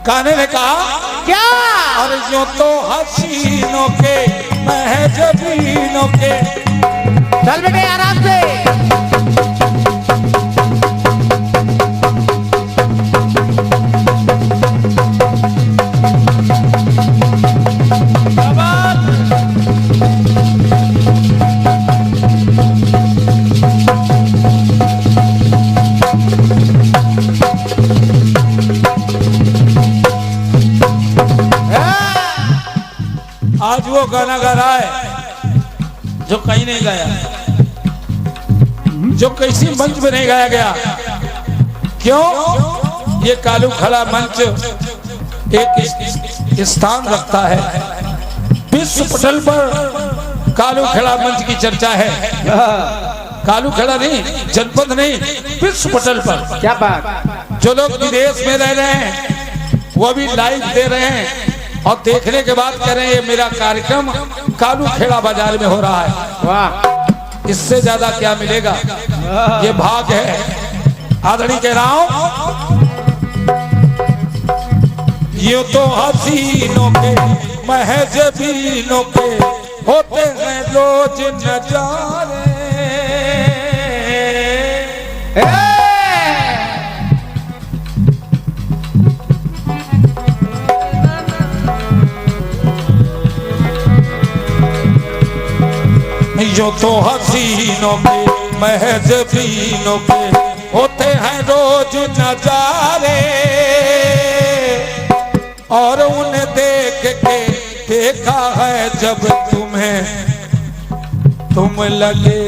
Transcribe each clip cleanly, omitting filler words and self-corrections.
कान्हे ने कहा क्या? और यूं तो हसीनों के महजबीनों के। चल बेटे आराम से। आज वो गाना गा रहा है जो कहीं नहीं गाया, जो किसी मंच में नहीं गाया गया। क्यों? ये कालू खड़ा मंच एक स्थान रखता है विश्व पटल पर। कालू खड़ा मंच की चर्चा है। कालू खड़ा नहीं, जनपद नहीं, विश्व पटल पर। क्या बात? जो लोग विदेश में रह रहे हैं वो भी लाइव दे रहे हैं और देखने के बाद कह रहे हैं ये मेरा कार्यक्रम कालू खेड़ा बाजार में हो रहा है। वाह, इससे ज्यादा क्या मिलेगा? ये भाग है। आदरणीय कह रहा हूं, ये तो हसीनों के महजबीनों के होते हैं रोज नजारे। जो तो हसीनों के महजबीनों के होते हैं रोज नजारे। और उन्हें देख के देखा है जब तुम्हें तुम लगे,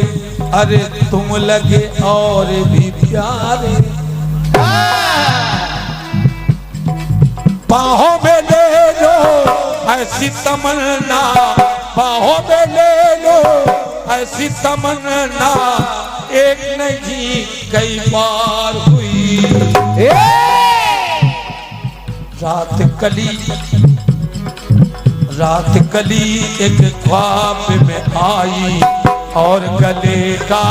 अरे तुम लगे और भी प्यारे। बाहों में ले लो ऐसी तमन्ना, बाहों में ले लो ऐसी तमन्ना, एक नहीं कई बार हुई। रात कली एक ख्वाब में आई और गले का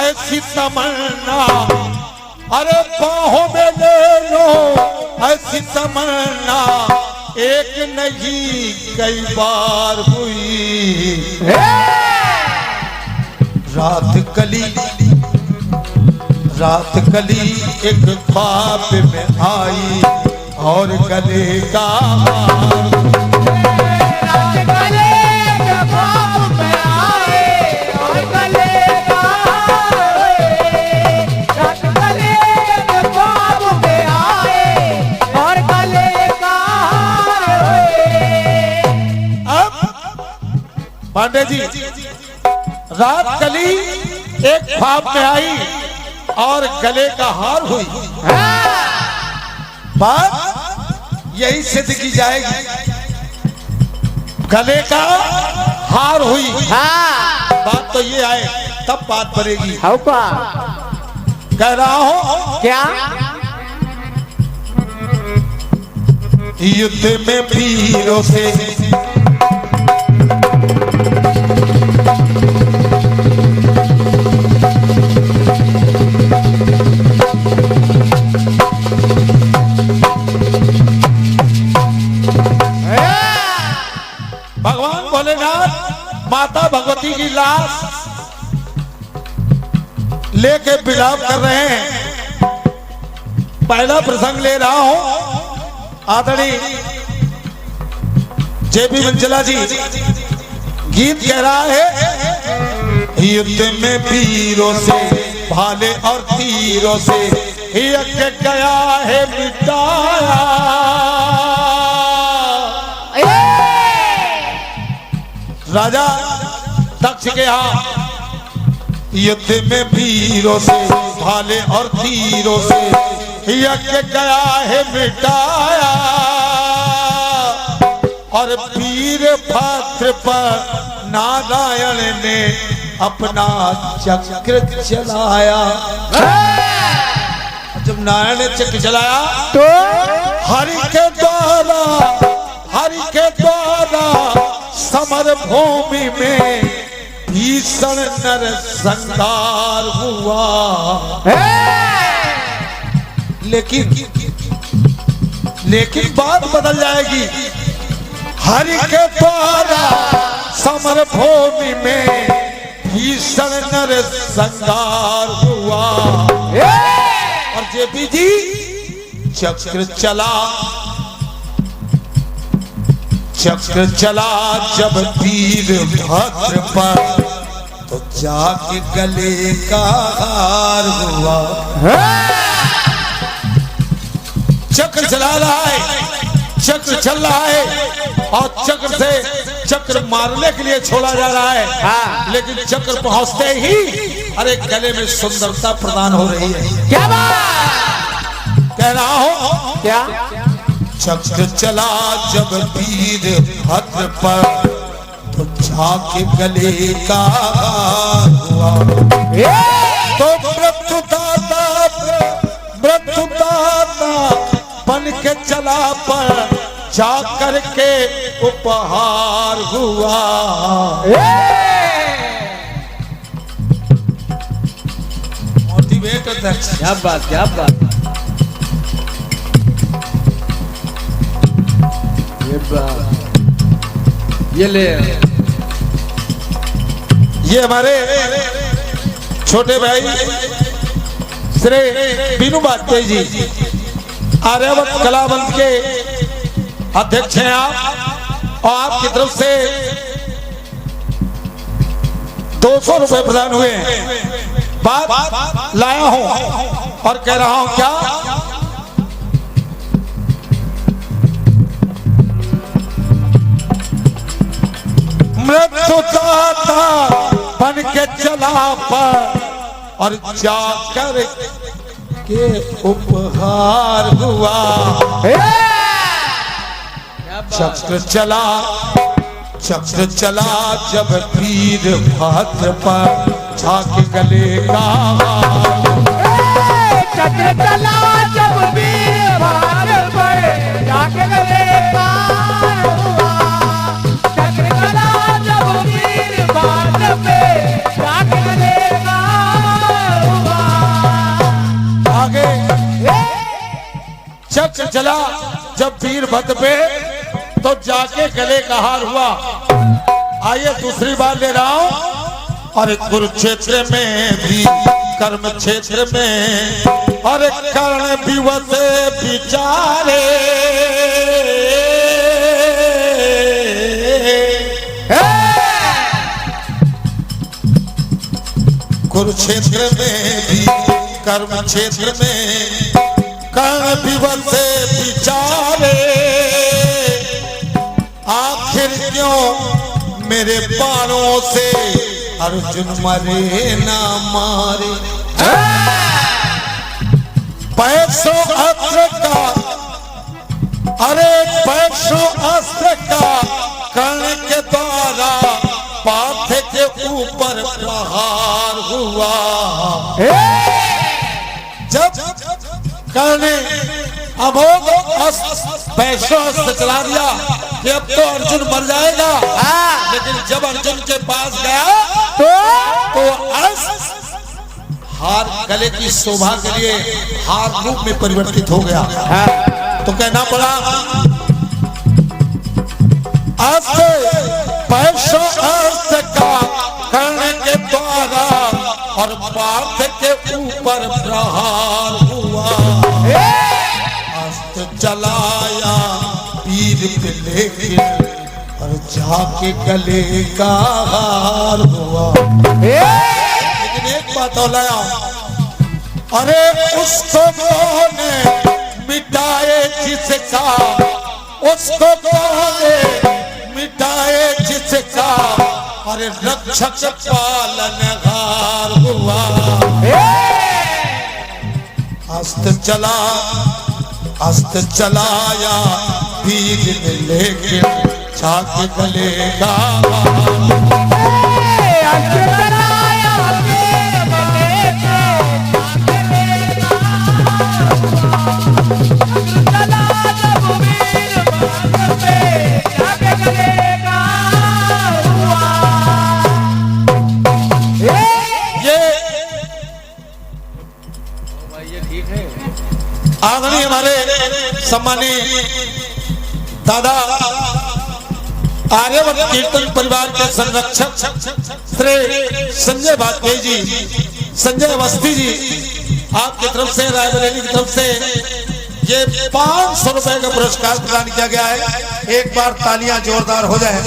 ऐसी तमन्ना, अरे बाहों में ले लो ऐसी तमन्ना, एक नहीं कई बार हुई। रात कली एक ख्वाब में आई और गले का पांडे जी। रात कली एक ख्वाब में आई और गले का हार हुई। बात यही सिद्ध की जाएगी, गले का हार हुई। बात तो ये आए तब बात पड़ेगी। कह रहा हूं क्या? युद्ध में वीरों से भगवान भोलेनाथ माता भगवती की लाश लेके विलाप कर रहे हैं। पहला प्रसंग ले रहा हूं। आदरणीय जेबी मंचला जी गीत कह रहा है, युद्ध में वीरों से भाले और तीरों से एक गया है मिटाया। राजा दक्ष के यहाँ युद्ध में वीरों से भाले और तीरों से यज्ञ गया है मिटाया। और वीर पात्र पर नारायण ने अपना चक्र चलाया। जब नारायण ने चक्र चलाया तो हरि के द्वारा समर भूमि में भीषण नरसंहार हुआ। लेकिन बात बदल जाएगी। हरि के द्वारा समर भूमि में भीषण नरसंहार हुआ। और जेपी जी चक्र चला जब वीरभद्र पर तो जाके गले का हार हुआ। चक्र चला रहा है, चक्र चल रहा है और चक्र से चक्र मारने के लिए छोड़ा जा रहा है। लेकिन चक्र पहुंचते ही अरे गले में सुंदरता प्रदान हो रही है। क्या बात कह रहा हूं क्या? चक्र चला जब वीरभद्र पर तो जाके गले का हार हुआ। तो मृत्युदाता बन के चला पर जा करके उपहार हुआ। मोटिवेट अध्यक्ष, क्या बात ये ले। ये हमारे छोटे भाई श्री बीनू बाजपेयी जी आर्यावर्त कलावंत के अध्यक्ष हैं आप, और आपकी तरफ से 200 रुपए प्रदान हुए हैं। बात लाया हूं और कह रहा हूं क्या? मृत्युदाता बन के चला पर और जाकर के उपहार हुआ। चक्र चला जब वीरभद्र पर जाके गले का चक्र चला जब वीरभद्र पर जाके गले का हुआ। चक्र चला जब वीरभद्र पे जाके गले का हुआ। आगे चक्र चला जब वीरभद्र पे तो जाके गले का हार हुआ। आइए दूसरी बार ले रहा हूं। और कुरुक्षेत्र में भी कर्म क्षेत्र में और कर्ण विवश विचारे कुरुक्षेत्र में भी कर्म क्षेत्र में कर्ण विवश विचारे। आखिर क्यों मेरे बाणों से अर्जुन मरे ना मारे। 500 अस्त्र का अरे 500 अस्त्र का कर्ण के द्वारा पार्थ के ऊपर प्रहार हुआ। जब कर्ण ने अमोघ 500 अस्त्र चला दिया कि अब तो अर्जुन मर जाएगा। लेकिन जब अर्जुन के पास गया तो हार गले की शोभा के लिए हार रूप में परिवर्तित हो गया। तो कहना पड़ा अस्त्र 500 अस्त्र का कर्ण के द्वारा और पार्थ के ऊपर प्रहार हुआ। अस्त्र चलाया पीर पे लेके और जाके गले का हार हुआ। लेकिन एक बात और लाया, अरे उसको कौन मिटाए जिसका, उसको कौन मिटाए जिसका, अरे रक्षक पालनहार हुआ। अस्त्र चलाया बीज में लेके छाके गले का सम्मानीय दादा आर्यवर्त कीर्तन परिवार के संरक्षक श्री संजय वाजपेयी जी, संजय अवस्थी जी, आपकी तरफ से, रायबरेली की तरफ से ये 500 रुपए का पुरस्कार प्रदान किया गया है। एक बार तालियां जोरदार हो जाए।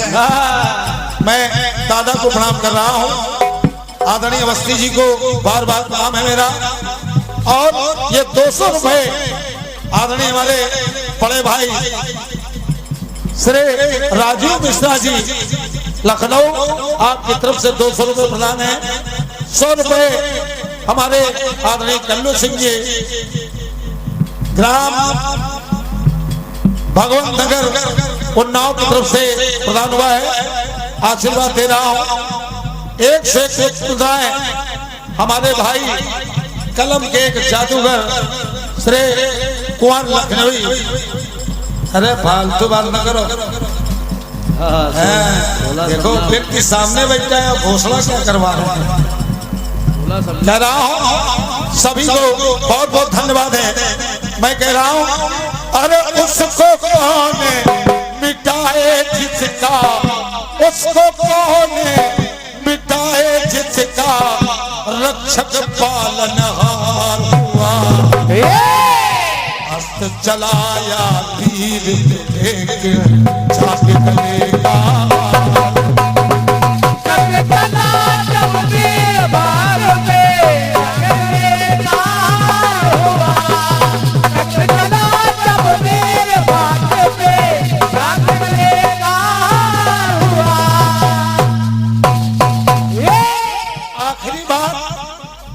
मैं दादा को प्रणाम कर रहा हूं, आदरणीय अवस्थी जी को बार बार प्रणाम है मेरा। और ये 200 रुपए आदरणीय हमारे बड़े भाई श्री राजीव मिश्रा जी लखनऊ, आपकी तरफ से 200 रुपए प्रदान है। 100 रुपए हमारे आदरणीय कल्लू सिंह जी, ग्राम भगवंत नगर उन्नाव की तरफ से प्रदान हुआ है। आशीर्वाद दे रहा हूं। 1 से 1 मुद्राएं हमारे भाई कलम के एक जादूगर श्री कुंवर लखनवी। अरे फालतू बात न करो। देखो व्यक्ति सामने बैठा है, घोषणा क्या करवा रहे हैं। कह रहा हूं सभी को बहुत बहुत धन्यवाद है। मैं कह रहा हूं अरे उसको कौन मिटाए जिसका, उसको कौन मिटाए जिसका रक्षक पालनहार हुआ। हस्त चलाया तीर एक छाप गलेगा,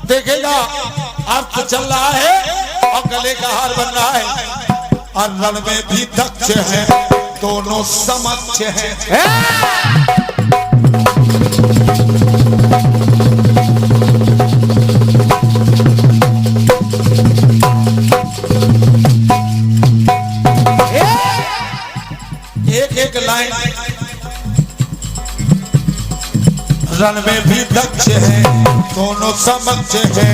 देखेगा अर्थ चल रहा है और गले का हार बन रहा है। और रण में भी दक्ष है, दोनों समक्ष है। एक एक लाइन रण में भी दक्ष है, दोनों समक्ष है।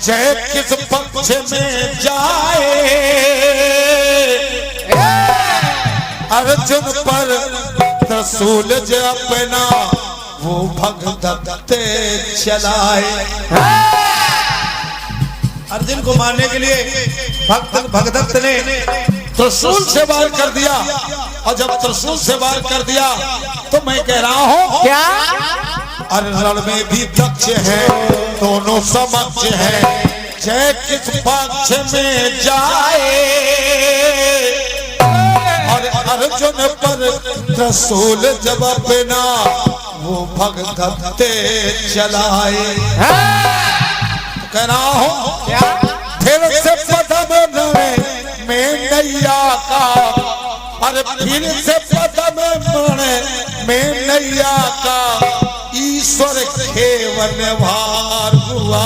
जय किस पक्ष में जाए, अर्जुन पर त्रिशूल जो अपना वो भगदत्त चलाए। अर्जुन को मारने के लिए भगदत्त ने त्रिशूल से वार कर दिया। और जब त्रिशूल से वार कर दिया तो मैं कह रहा हूं क्या रण में भी दक्ष है, दोनों समक्ष है। जय किस पक्ष में जाए, और अर्जुन पर त्रिशूल जब अपना वो भगदत्त चलाए। कह रहा हूं फिर से पदम में नैया का, अरे फिर से पदम में नैया का ईश्वर केवल भार हुआ।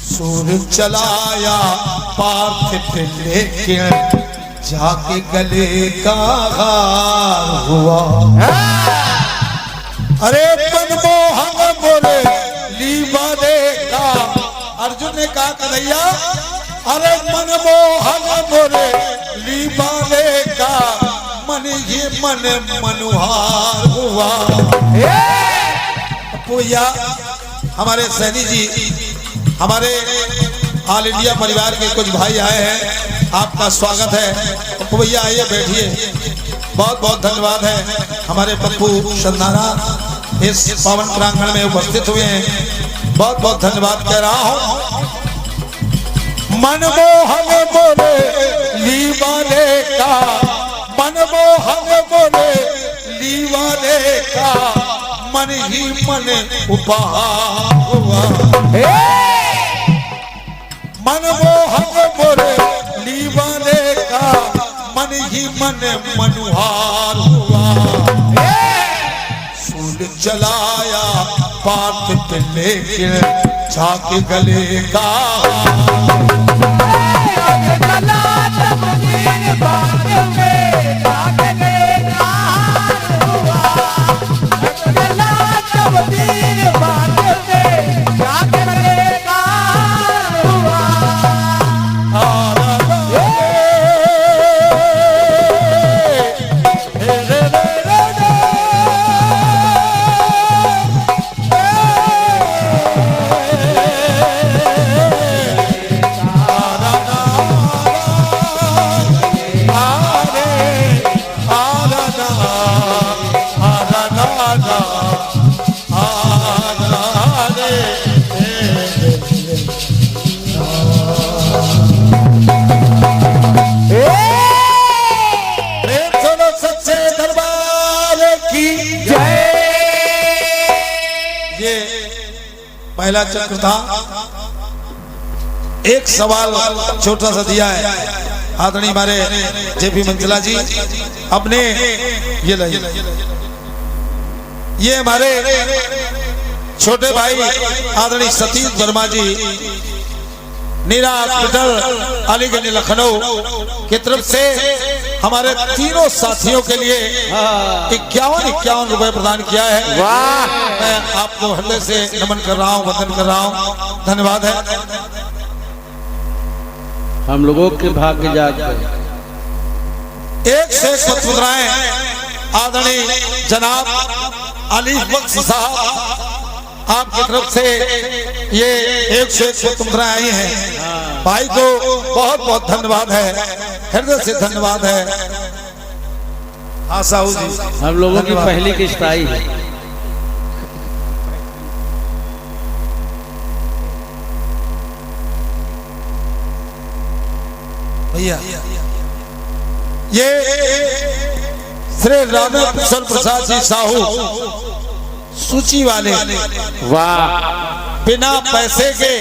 सूर चलाया पार्थिव लेकिन जाके गले का हार हुआ। अरे मनमोहन बोले लीबाने का, अर्जुन ने कहा कन्हैया अरे मनमोहन बोले लीबाने का, मन ही मन मनुहार हुआ। पूया हमारे सैनी जी, हमारे ऑल इंडिया परिवार के कुछ भाई आए हैं, आपका स्वागत है। भैया आइए बैठिए। बहुत बहुत धन्यवाद है। हमारे पप्पू संधारा इस पावन प्रांगण में उपस्थित हुए हैं, बहुत बहुत धन्यवाद कह रहा हूं। मनमोहन बोले लीवाने का, मनमोहन बोले लीवाने का, मन ही मन उपहार हुआ। मनमोहन बोले लीवाने का, मन ही मन मनुहार हुआ। सूल चलाया पार्थिव लेकिन जाके गले का पहला चक्र था। एक सवाल छोटा सा दिया है आदरणीय हमारे जेपी मंचला जी अपने ये हमारे छोटे भाई आदरणीय सतीश वर्मा जी नीरा हॉस्पिटल अलीगंज लखनऊ की तरफ से हमारे तीनों साथियों के लिए 51 रुपए प्रदान किया है। वाह, मैं आपको हृदय से नमन कर रहा हूँ, वंदन कर रहा हूँ, धन्यवाद है। हम लोगों के भाग्य जाग एक से एक मुद्राएं आदरणीय जनाब अली बख्श साहब आपकी तरफ से ये एक से एक मुद्राएं आई हैं। भाई को बहुत बहुत धन्यवाद है, हृदय से धन्यवाद है। हाँ साहू जी, हम लोगों की पहली किस्त आई है। भैया ये श्री राधा किशोर प्रसाद जी साहू सूची वाले, वाह, बिना पैसे के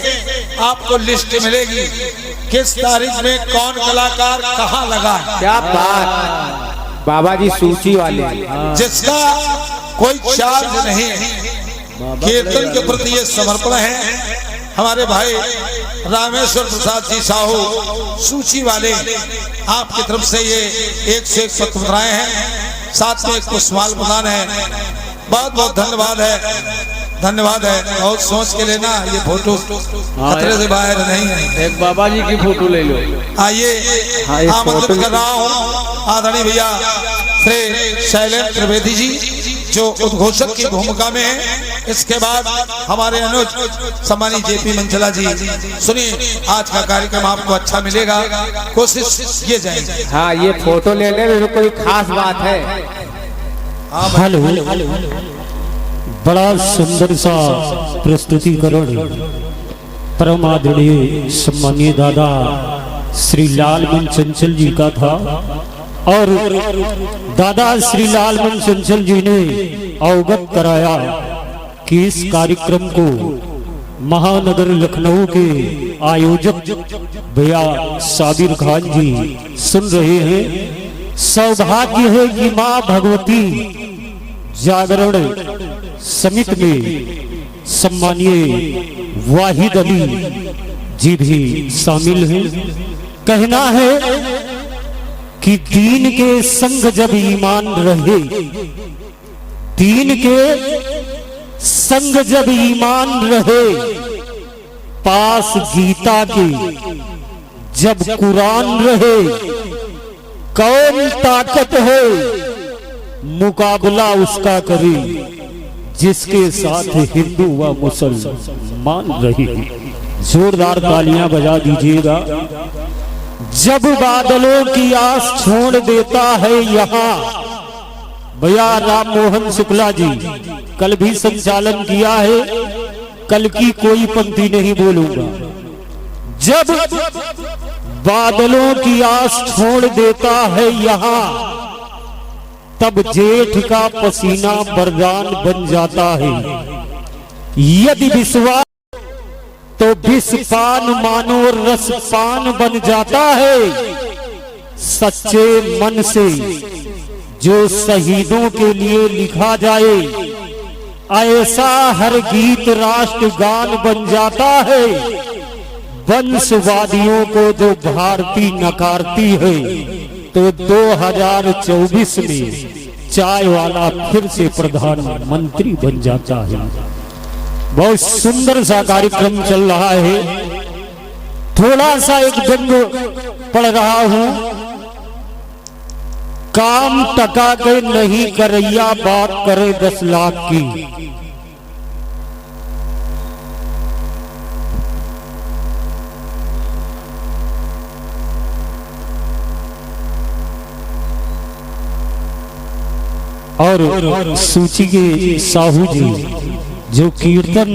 आपको लिस्ट मिलेगी किस तारीख में कौन कलाकार कहाँ लगा है। क्या बात, बाबा जी सूची वाले, जिसका कोई चार्ज नहीं है। कीर्तन के प्रति ये समर्पण है। हमारे भाई रामेश्वर प्रसाद जी साहू सूची वाले आपकी तरफ से ये एक से एक पत्र मुद्राएं हैं, साथ में एक पुष्पमाल प्रदान है। बहुत बहुत धन्यवाद है, धन्यवाद है। बहुत सोच के लेना, ये फोटो खतरे से बाहर नहीं है। एक बाबा जी की फोटो ले लो। आइए आमंत्रित कर रहा हूँ आदरणीय भैया श्री शैलेंद्र त्रिवेदी जी जो उद्घोषक की भूमिका में है। इसके बाद हमारे अनुज सम्मानी जेपी मंचला जी। सुनिए, आज का कार्यक्रम आपको अच्छा मिलेगा, कोशिश किए जाएंगे। हाँ, ये फोटो लेने में कोई खास बात है। हेलो, बड़ा सुंदर सा प्रस्तुतिकरण परम आदरणीय सम्मानीय दादा श्री लालमन चंचल जी का था और दादा श्री लालमन चंचल जी ने अवगत कराया कि इस कार्यक्रम को महानगर लखनऊ के आयोजक भैया साबिर खान जी सुन रहे हैं। सौभाग्य है कि मां भगवती जागरण समिति में सम्मानीय वाहिद अली जी भी शामिल हैं। कहना है कि दीन के संग जब ईमान रहे, दीन के संग जब ईमान रहे, पास गीता के जब कुरान रहे, कौन ताकत है मुकाबला उसका करे जिसके साथ हिंदू व मुसलमान रहे। जोरदार तालियां बजा दीजिएगा। जब बादलों की आस छोड़ देता है यहाँ, भैया राम मोहन शुक्ला जी कल भी संचालन किया है, कल की कोई पंक्ति नहीं बोलूंगा। जब बादलों की आस छोड़ देता है यहाँ, तब जेठ का पसीना वरदान बन जाता है। यदि विश्वास तो विषपान मानो रसपान बन जाता है। सच्चे मन से जो शहीदों के लिए लिखा जाए, ऐसा हर गीत राष्ट्रगान बन जाता है। वंशवादियों को जो भारती नकारती है, तो 2024 में चाय वाला फिर से प्रधानमंत्री बन जाता है। बहुत सुंदर सा कार्यक्रम चल रहा है। थोड़ा सा एक व्यंग पढ़ रहा हूं। काम टका के नहीं करैया, बात करे 10 लाख की। और सूची के साहू जी जो कीर्तन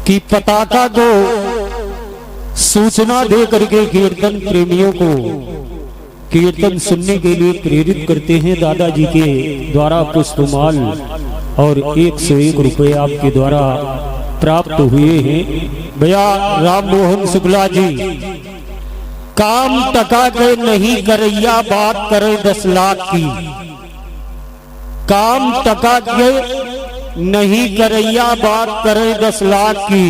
की पताका को सूचना दे करके कीर्तन प्रेमियों को कीर्तन सुनने के लिए प्रेरित करते हैं, दादाजी के द्वारा पुष्पमाल और 101 रुपए आपके द्वारा प्राप्त हुए हैं। भैया राम मोहन शुक्ला जी, काम टका के नहीं करैया बात करे 10 लाख की। काम टका के नहीं करैया बात करे 10 लाख की।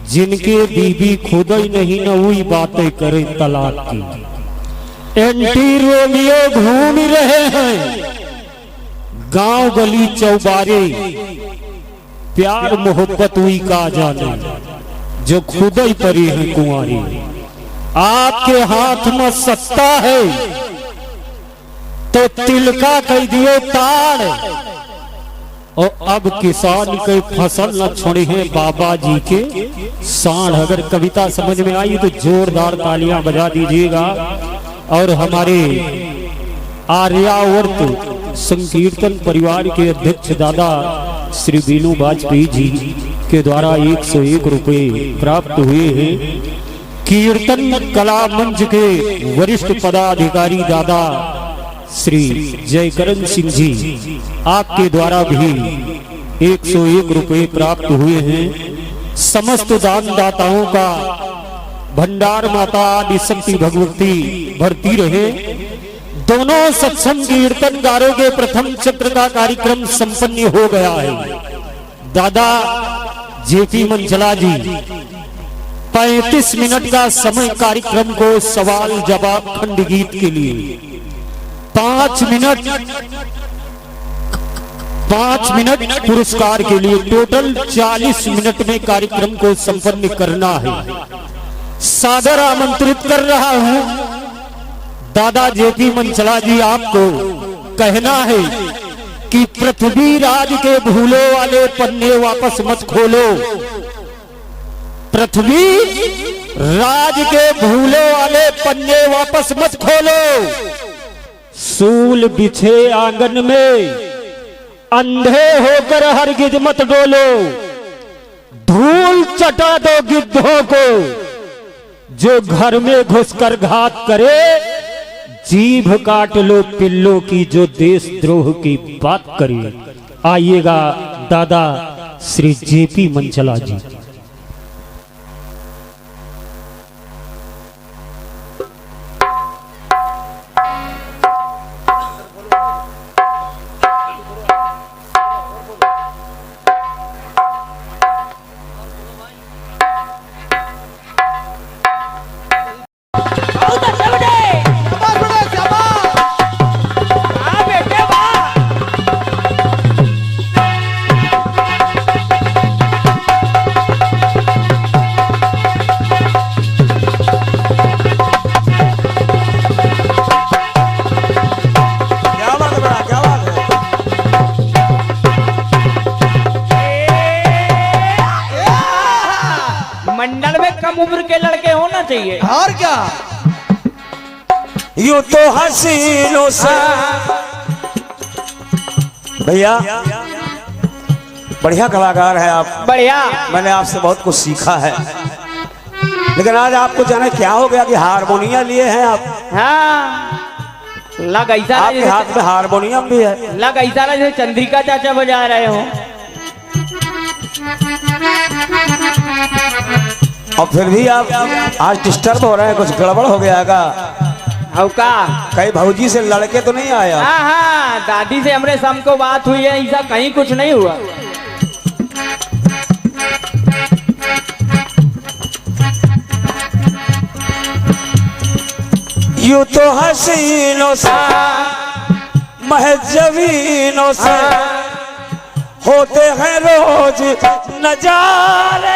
जिनके बीबी खुद ही नहीं न हुई बातें करे तलाक की। एंटी रोमियो घूम रहे हैं गांव गली चौबारे, प्यार मोहब्बत हुई का जाने जो खुद ही परी है कुंवारी। आपके हाथ में सत्ता है तो तिलका कह दियो ताड़, और अब किसान के फसल न छोड़े हैं बाबा जी के साढ़। अगर कविता समझ में आई तो जोरदार तालियां बजा दीजिएगा। और हमारे आर्यावर्त संकीर्तन परिवार के अध्यक्ष दादा श्री बीनू वाजपेयी जी के द्वारा 101 रुपए प्राप्त हुए हैं। कीर्तन कला मंच के वरिष्ठ पदाधिकारी दादा श्री जयकरण सिंह जी, आपके द्वारा भी 101 रुपए प्राप्त हुए हैं। समस्त दानदाताओं का भंडार माता आदि शक्ति भगवती भरती रहे। दोनों सत्संग कीर्तनकारों के प्रथम चक्र का कार्यक्रम संपन्न हो गया है। दादा जेपी मंचला जी 35 मिनट का समय कार्यक्रम को सवाल जवाब खंड गीत के लिए 5 मिनट पुरस्कार के लिए टोटल 40 मिनट में कार्यक्रम को संपन्न करना है। सादर आमंत्रित कर रहा हूं दादा जेपी मंचला जी, आपको कहना है कि पृथ्वी राज के भूलो वाले पन्ने वापस मत खोलो। पृथ्वी राज के भूलो वाले पन्ने वापस मत खोलो। सूल बिछे आंगन में अंधे होकर हरगिज मत डोलो। धूल चटा दो गिद्धों को जो घर में घुसकर घात करे। जीभ काट लो पिल्लों की जो देशद्रोह की बात करे। आइएगा दादा श्री जेपी मंचला जी। मंडल में कम उम्र के लड़के होना चाहिए। और क्या यूं तो हसीनों से भैया बढ़िया कलाकार है आप। बढ़िया। मैंने आपसे बहुत कुछ सीखा है, लेकिन आज आपको जाने क्या हो गया कि हारमोनियम लिए हैं आप। हाँ, लग ऐसा आपके हाथ में हारमोनियम भी है। लग ऐसा ना जैसे चंद्रिका चाचा बजा रहे हो। और फिर भी आप आज डिस्टर्ब हो रहे हैं, कुछ गड़बड़ हो गया का? का कहीं भौजी से लड़के तो नहीं आया? हाँ हाँ, दादी से हमरे शाम को बात हुई है, ऐसा कहीं कुछ नहीं हुआ। यूं तो हसीनों से महज जवीनों से होते हैं रोज नजारे।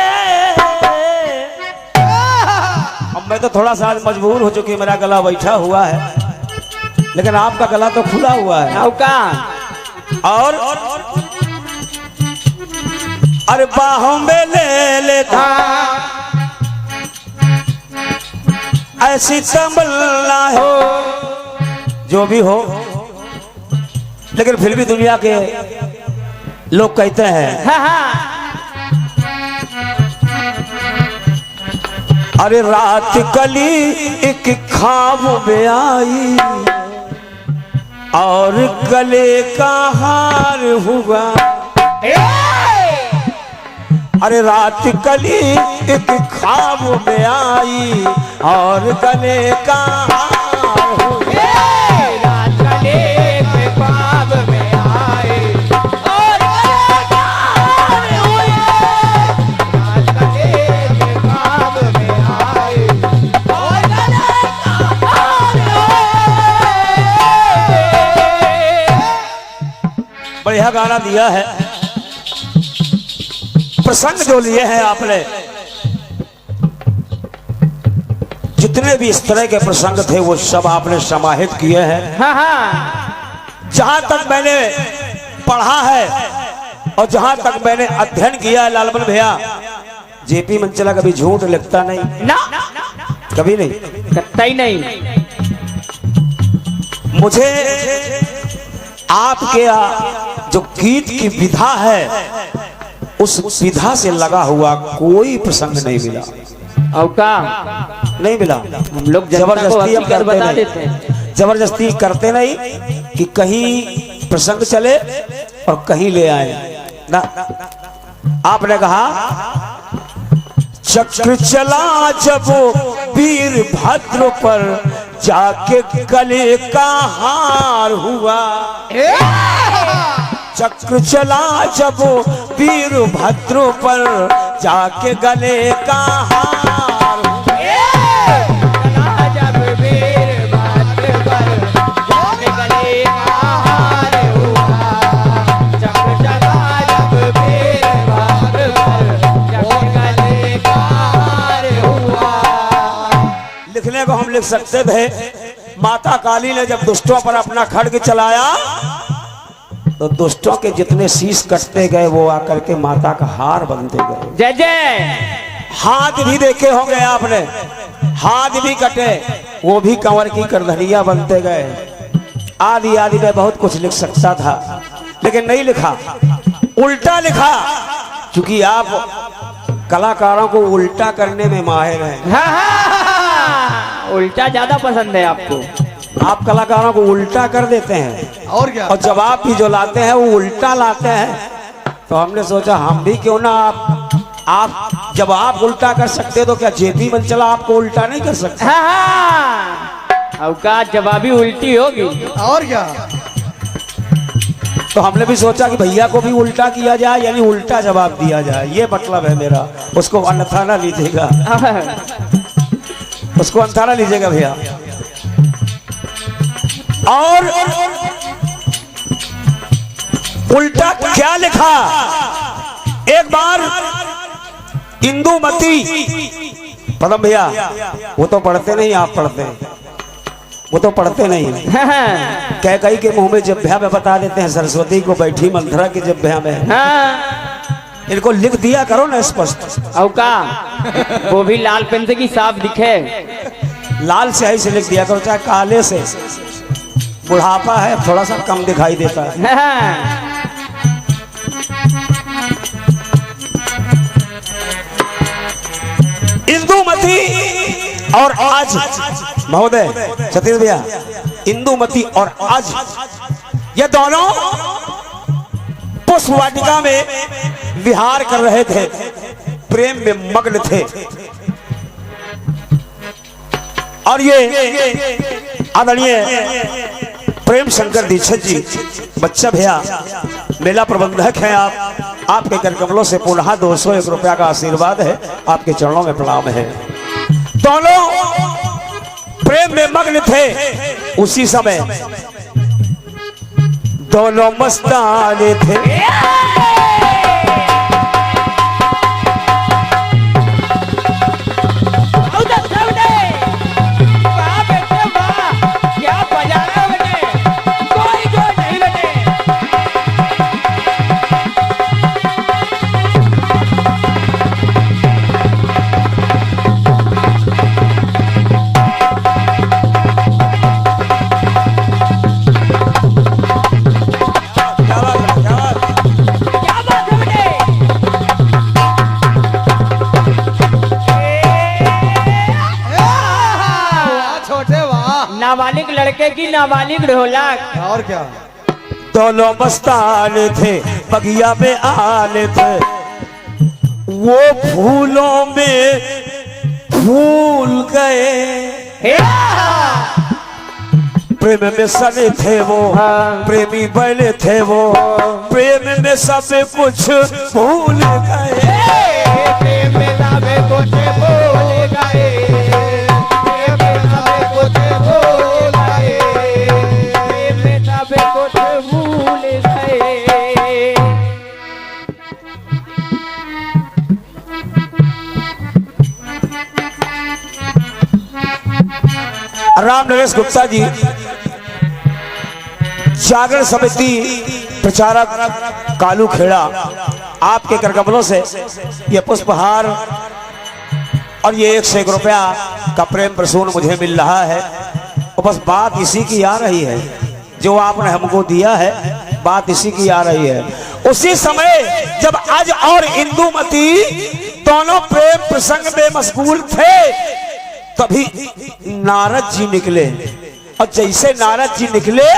अब मैं तो थोड़ा सा आज मजबूर हो चुकी, मेरा गला बैठा हुआ है, लेकिन आपका गला तो खुला हुआ है। का और अरे बाहों में ले लेता ऐसी तमन्ना है जो भी हो, लेकिन फिर भी दुनिया के लोग कहते हैं हाँ हाँ। अरे रात कली एक ख्वाब में आई और गले का हार हुआ। अरे रात कली एक ख्वाब में आई और गले का हार हो बढ़िया गाना दिया है। प्रसंग जो लिए हैं आपने, जितने भी इस तरह के प्रसंग थे वो सब आपने समाहित किए हैं। हाँ हाँ। जहां तक मैंने पढ़ा है और जहां तक मैंने अध्ययन किया है लालमन भैया, जेपी मंचला कभी झूठ लिखता नहीं ना, कभी नहीं, कतई नहीं। मुझे आपके जो गीत की विधा है उस विधा से लगा हुआ कोई प्रसंग नहीं मिला। और का नहीं मिला। हम लोग जबरदस्ती हम करते बता नहीं, देते हैं। जबरदस्ती करते नहीं कि कहीं प्रसंग चले और कहीं ले आए ना। आपने कहा चक्र चला जब वीरभद्र पर जाके गले का हार हुआ। चक्र चला जब वीरभद्र पर जाके गले का हार लिखने को हम लिख सकते थे। माता काली ने जब दुष्टों पर अपना खड्ग चलाया तो दुष्टों के जितने शीश कटते गए वो आकर के माता का हार बनते गए। जय जय। हाथ भी देखे होंगे आपने, हाथ भी कटे वो भी कंवर की करधनिया बनते गए। आदि आदि में बहुत कुछ लिख सकता था लेकिन नहीं लिखा, उल्टा लिखा। क्योंकि आप कलाकारों को उल्टा करने में माहिर हैं। हाँ हाँ, उल्टा ज्यादा पसंद है आपको। आप कलाकारों को उल्टा कर देते हैं और क्या, और जवाब भी जो लाते हैं वो उल्टा लाते हैं। तो हमने सोचा हम भी क्यों ना आप जब आप उल्टा कर सकते तो क्या जेपी मंचला आपको उल्टा नहीं कर सकते। हाँ हाँ, औकात जवाबी उल्टी होगी। और क्या। तो हमने भी सोचा कि भैया को भी उल्टा किया जाए, यानी उल्टा जवाब दिया जाए। ये मतलब है मेरा, उसको अन्यथा ना लीजिएगा, उसको अन्यथा ना लीजिएगा भैया। और उल्टा क्या लिखा, एक बार इंदुमती, पदम भैया वो तो पढ़ते नहीं, आप पढ़ते हैं, वो तो पढ़ते नहीं। कह कही के मुंह में जिह्वा में बता देते हैं सरस्वती को बैठी मंथरा के जिह्वा में। हाँ। इनको लिख दिया करो ना स्पष्ट। औका वो भी लाल पेन से की साफ दिखे। लाल स्याही से लिख दिया करो, चाहे काले से। बुढ़ापा है थोड़ा सा कम दिखाई देता है। हाँ। इंदुमती और आज महोदय सतीश भैया, इंदुमती और आज ये दोनों पुष्प वाटिका में विहार कर रहे थे, प्रेम में मग्न थे। और ये आदरणीय प्रेम शंकर दीक्षित जी, बच्चा भैया मेला प्रबंधक हैं आप, आपके कर कमलों से पुनः 201 रुपया का आशीर्वाद है, आपके चरणों में प्रणाम है। दोनों प्रेम में मग्न थे। उसी समय दोनों मस्ताने थे। नाबालिग लड़के की नाबालिग ढोलक। और क्या। दोनों मस्तान थे, बगिया में आने थे। वो फूलों में फूल गए, प्रेम में सने थे वो, प्रेमी बने थे वो, प्रेम में सब कुछ भूल गए। प्रेम में सब कुछ भूल गए, प्रेम में सब कुछ भूल गए, प्रेम में सब कुछ भूल गए। राम नरेश गुप्ता जी, जागरण समिति प्रचारक कालू खेड़ा, आपके करकमलों से ये पुष्पहार और ये 101 रुपया का प्रेम प्रसून मुझे मिल रहा है। और बस बात इसी की आ रही है, जो आपने हमको दिया है, बात इसी की आ रही है। उसी समय जब आज और इंदुमती दोनों प्रेम प्रसंग में मशगूल थे, तभी नारद जी निकले। और जैसे नारद जी निकले,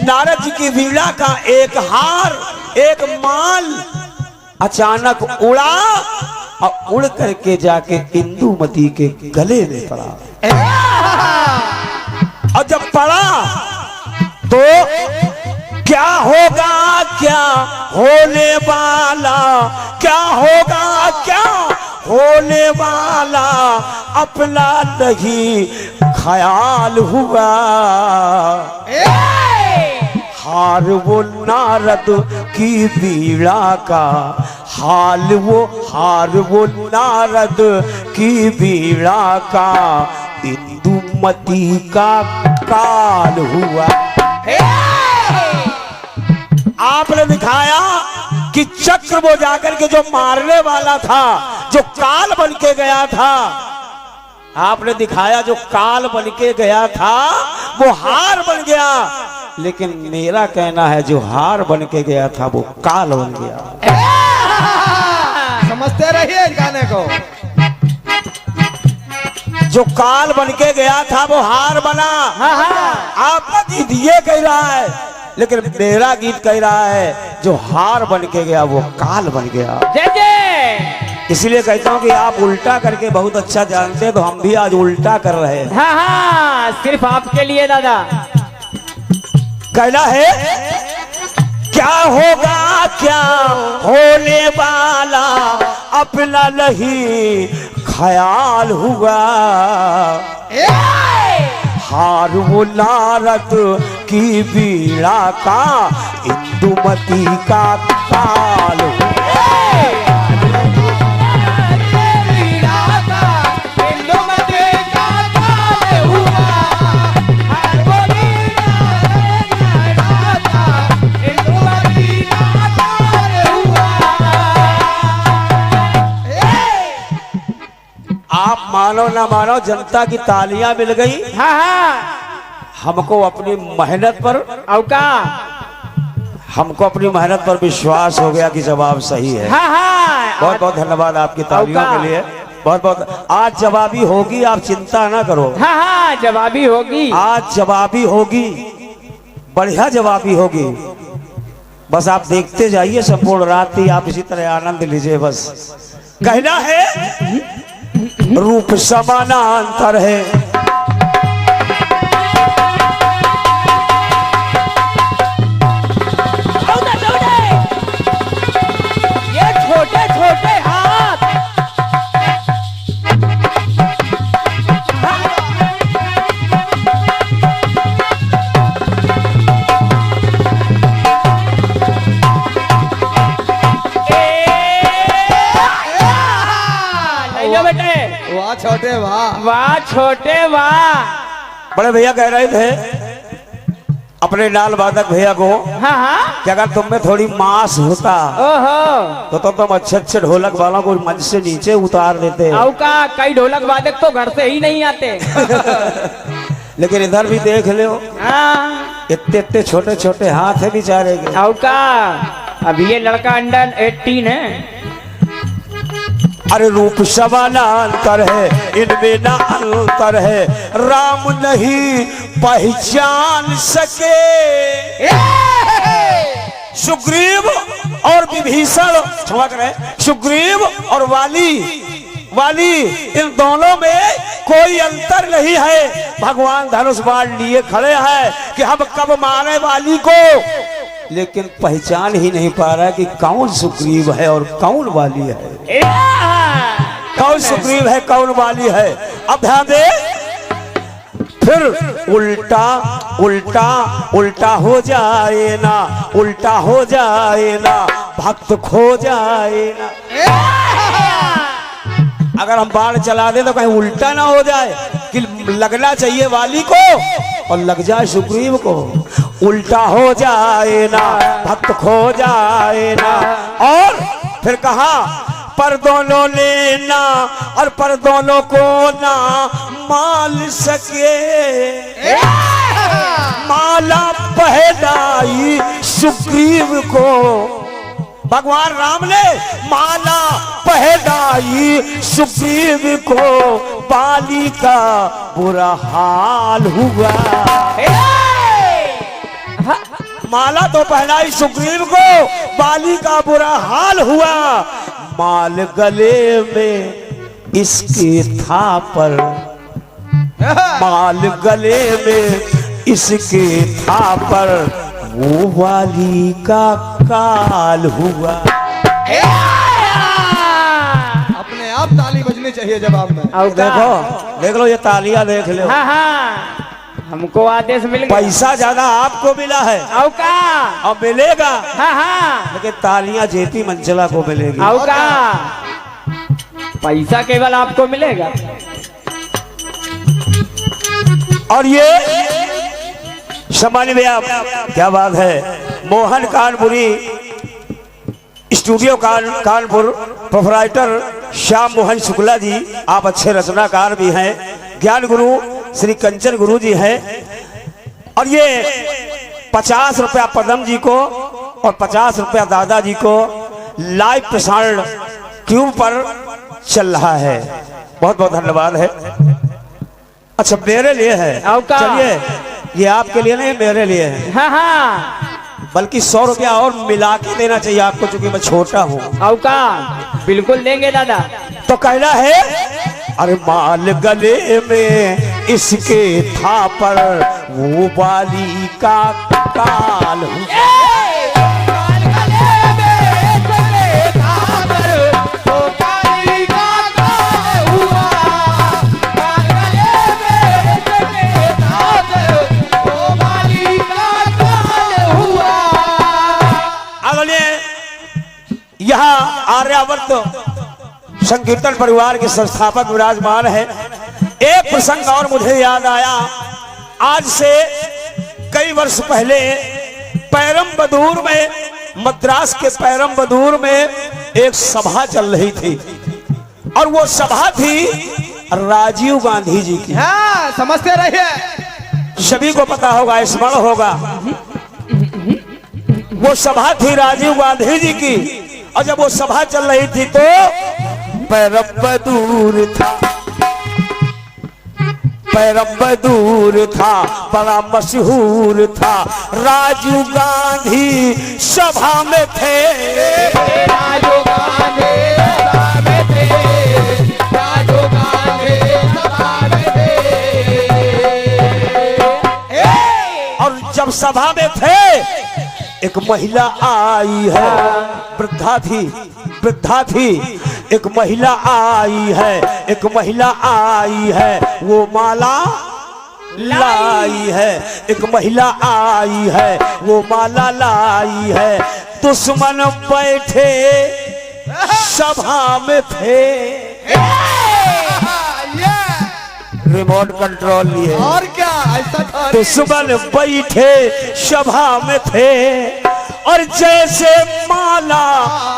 नारद जी की वीणा का एक हार, एक माल अचानक उड़ा और उड़ करके जाके इंदुमती के गले में पड़ा। और जब पड़ा तो क्या होगा, क्या होने वाला, क्या होगा, क्या होने वाला अपना नहीं ख्याल हुआ। हार वो नारद की वीणा का हाल, वो हार वो नारद की वीणा का इंदुमती का काल हुआ। आपने दिखाया कि चक्र वो जाकर के जो मारने वाला था, जो काल बन के गया था, आपने दिखाया जो काल बन के गया था वो हार बन गया। लेकिन मेरा कहना है जो हार बन के गया था वो काल बन गया। समझते रहिए इस गाने को। जो काल बन के गया था वो हार बना। आपका गीत ये कह रहा है, लेकिन मेरा गीत कह रहा है जो हार बन के गया वो काल बन गया। जय जय। इसलिए कहता हूँ कि आप उल्टा करके बहुत अच्छा जानते हैं, तो हम भी आज उल्टा कर रहे हैं। हाँ हाँ, सिर्फ आपके लिए दादा। कहना है क्या होगा, क्या होने वाला अपना नहीं ख्याल हुआ। हार वो नारद की वीणा का इंदुमती का काल हुआ। आप मानो ना मानो, जनता की तालियां मिल गई। हाँ हाँ, हमको अपनी मेहनत पर, औका। हमको अपनी मेहनत पर विश्वास हो गया कि जवाब सही है। हाँ हाँ, बहुत बहुत धन्यवाद आपकी तालियों के लिए। बहुत बहुत। आज जवाबी होगी, आप चिंता ना करो। हाँ हाँ, जवाबी होगी। आज जवाबी होगी, बढ़िया जवाबी होगी। बस आप देखते जाइए, संपूर्ण रात ही आप इसी तरह आनंद लीजिए। बस कहना है रूप समानांतर है, ये छोटे छोटे हाथ। बेटे वाह छोटे वाह, वाह छोटे वाह। बड़े भैया कह रहे थे अपने नाल वादक भैया को हाँ हाँ, कि अगर तुम में थोड़ी मांस होता ओहो, तो तुम अच्छे अच्छे ढोलक वालों को मंच से नीचे उतार देते। औका। कई ढोलक वादक तो घर से ही नहीं आते। लेकिन इधर भी देख लो, हाँ, इतने इतने छोटे छोटे हाथ है बेचारे के। औका। अभी ये लड़का अंडर 18 है। अरे रूप समानांतर है, इनमें ना अंतर है, राम नहीं पहचान सके। सुग्रीव और विभीषण क्षमा करें सुग्रीव और वाली इन दोनों में कोई अंतर नहीं है। भगवान धनुष बाण लिए खड़े हैं कि हम कब मारे वाली को, लेकिन पहचान ही नहीं पा रहा कि कौन सुग्रीव है और कौन वाली है, कौन सुग्रीव है कौन वाली है। अब ध्यान दे, फिर उल्टा उल्टा उल्टा हो जाए ना, उल्टा हो जाए ना, भक्त खो जाए ना। अगर हम बाण चला दें तो कहीं उल्टा ना हो जाए कि लगना चाहिए वाली को और लग जाए सुग्रीव को। उल्टा हो जाए ना, भक्त खो जाए ना। और फिर कहा पर दोनों लेना और पर दोनों को ना माल सके, माला पहनाई सुग्रीव को। भगवान राम ने माला पहनाई सुग्रीव को, बाली का बुरा हाल हुआ। माला तो पहनाई सुग्रीव को, बाली का बुरा हाल हुआ। माल गले में इसके था पर, माल गले में इसके था पर, वो वाली का काल हुआ। अपने आप ताली बजनी चाहिए जवाब में। देखो देख लो, ये तालियां देख लो। हाँ हाँ, हमको आदेश मिल गया। पैसा ज्यादा आपको मिला है आओ का, और मिलेगा, हाँ हाँ, लेकिन तालियां जेपी मंचला को मिलेगी। आओ का, पैसा केवल आपको मिलेगा। और ये सम्मानित भैया, क्या बात है। मोहन कानपुरी स्टूडियो कानपुर, प्रोपराइटर श्याम मोहन शुक्ला जी, आप अच्छे रचनाकार भी हैं। ज्ञान गुरु श्री कंचन गुरु जी हैं। और ये 50 रुपया पदम जी को और 50 रुपया दादाजी को लाइव प्रसारण ट्यूब पर चल रहा है। बहुत बहुत धन्यवाद है। अच्छा, मेरे लिए है, चलिए ये आपके लिए नहीं, मेरे लिए है। हाँ हाँ, बल्कि 100 रुपया और मिला के देना चाहिए आपको, चूंकि मैं छोटा हूँ। आओ का, बिल्कुल देंगे दादा। तो कहना है, अरे माल गले में इसके था पर, वो वाली का काल हुआ। यहाँ आर्यावर्त संकीर्तन परिवार के संस्थापक विराजमान है। एक प्रसंग और मुझे याद आया। आज से कई वर्ष पहले पैरमबदूर में, मद्रास के पैरमबदूर में एक सभा चल रही थी, और वो सभा थी राजीव गांधी जी की। हाँ, समझते रहिए, सभी को पता होगा, स्मरण होगा। वो सभा थी राजीव गांधी जी की। और जब वो सभा चल रही थी तो पैरमबदूर था, पैरमबदूर था, बड़ा मशहूर था। राजीव गांधी सभा में थे, राजीव गांधी सभा में थे, राजीव गांधी सभा में थे। और जब सभा में थे, एक महिला आई है, वृद्धा थी, एक महिला आई है, एक महिला आई है, वो माला लाई है। एक महिला आई है, वो माला लाई है। दुश्मन बैठे सभा में थे, रिमोट कंट्रोल लिए। और क्या, ऐसा था। दुश्मन बैठे सभा में थे, और जैसे माला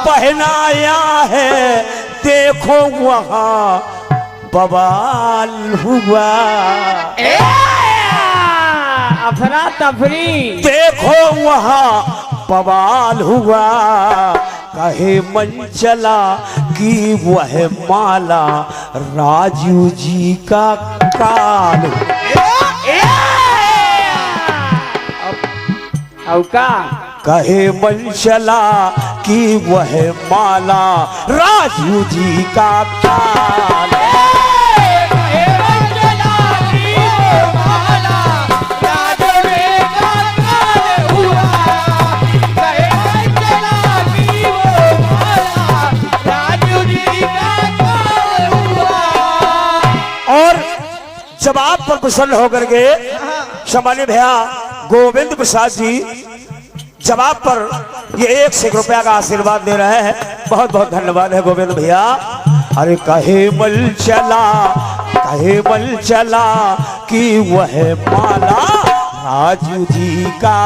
पहनाया है, देखो वहां बवाल हुआ। अफरा तफरी, देखो वहां बवाल हुआ। कहे मन चला कि वह माला राजू जी का काल। औ का, कहे मन चला कि वह माला राजू जी का ताल। और जब आप पर प्रसन्न होकर के सम्मानित भैया गोविंद प्रसाद जी जब आप पर ये 1 रुपया का आशीर्वाद दे रहे हैं, बहुत बहुत धन्यवाद है गोविंद भैया। अरे कहे मल चला कि वह माला राजू जी का